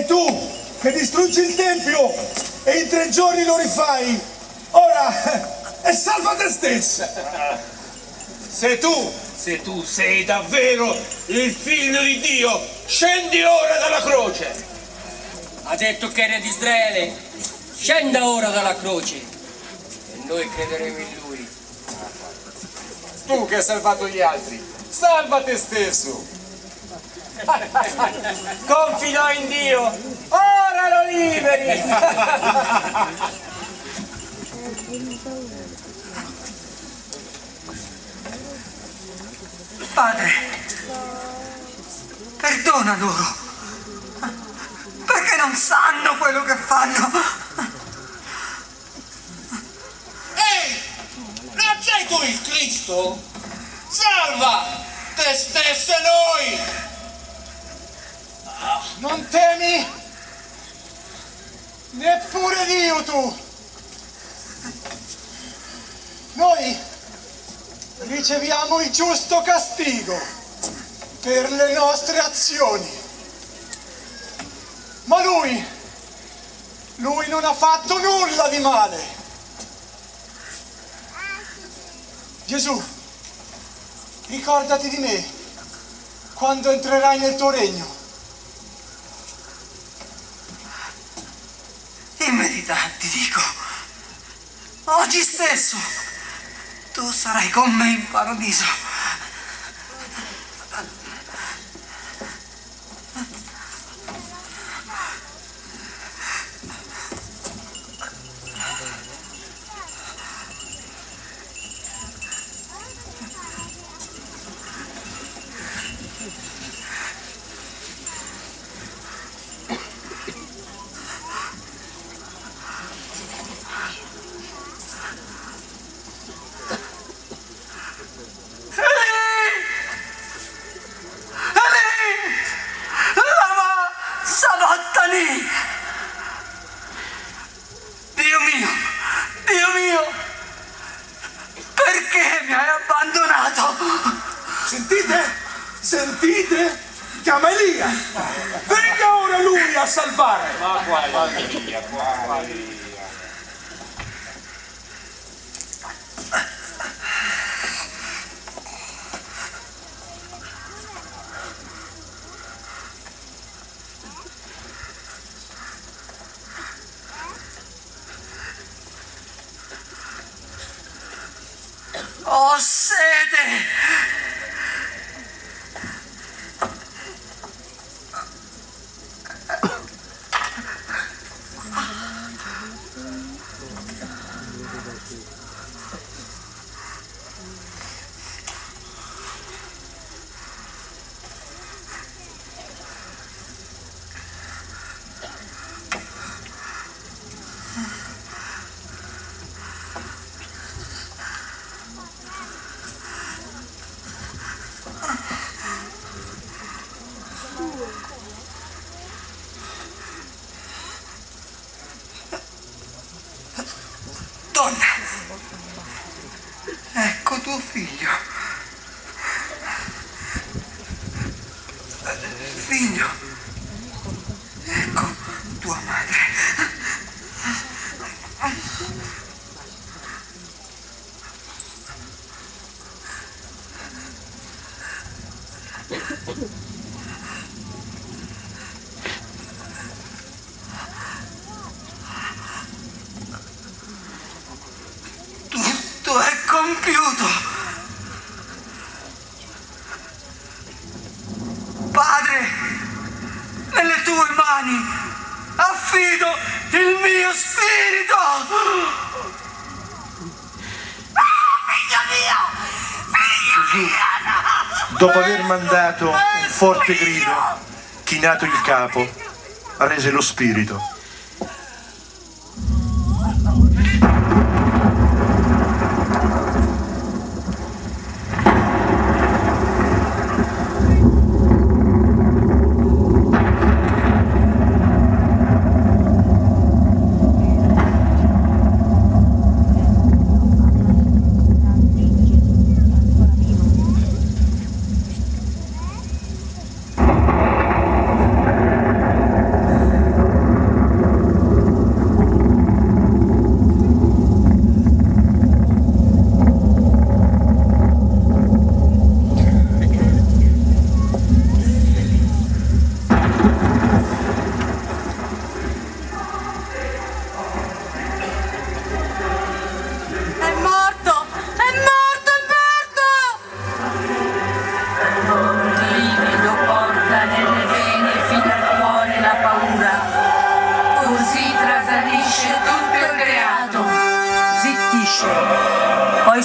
tu che distruggi il Tempio e in 3 giorni lo rifai, ora e salva te stesso. Se tu sei davvero il figlio di Dio, scendi ora dalla croce. Ha detto che era di Israele, scenda ora dalla croce e noi crederemo in lui. Tu che hai salvato gli altri, salva te stesso. Confidò in Dio, ora lo liberi. Padre, perdona loro, perché non sanno quello che fanno. Ehi, non sei tu il Cristo? Salva te stesso e noi! Non temi neppure Dio tu. Noi riceviamo il giusto castigo per le nostre azioni. Ma lui non ha fatto nulla di male. Gesù, ricordati di me quando entrerai nel tuo regno. In verità ti dico, oggi stesso tu sarai con me in paradiso. Sentite? Chiama Elia! Venga ora lui a salvare! Ma quale Elia, quale Elia? Ho sete! Donna, ecco tuo figlio. Figlio, ecco tua madre. Tutto è compiuto. Padre, nelle tue mani affido il mio spirito. Figlio mio, no. Dopo aver mandato un forte grido, chinato il capo, rese lo spirito.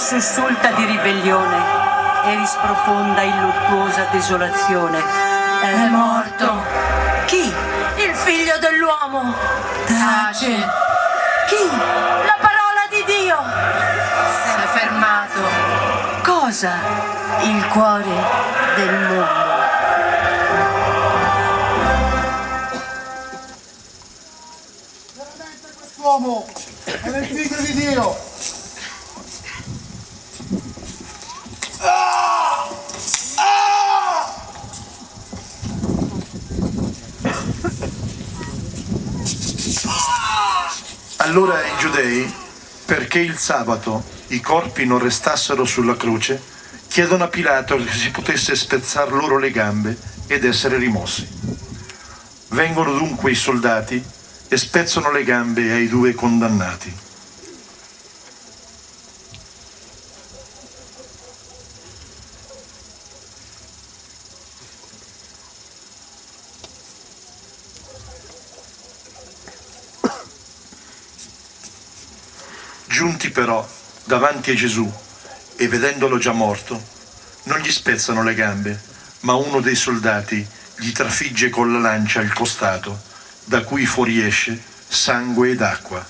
sussulta di ribellione e risprofonda in luttuosa desolazione. È morto. Chi? Il figlio dell'uomo. Tace. Chi? La parola di Dio. Si è fermato. Cosa? Il cuore del mondo. Quest'uomo è il figlio di Dio. Allora i giudei, perché il sabato i corpi non restassero sulla croce, chiedono a Pilato che si potesse spezzar loro le gambe ed essere rimossi. Vengono dunque i soldati e spezzano le gambe ai due condannati. Giunti però davanti a Gesù e vedendolo già morto, non gli spezzano le gambe, ma uno dei soldati gli trafigge con la lancia il costato, da cui fuoriesce sangue ed acqua.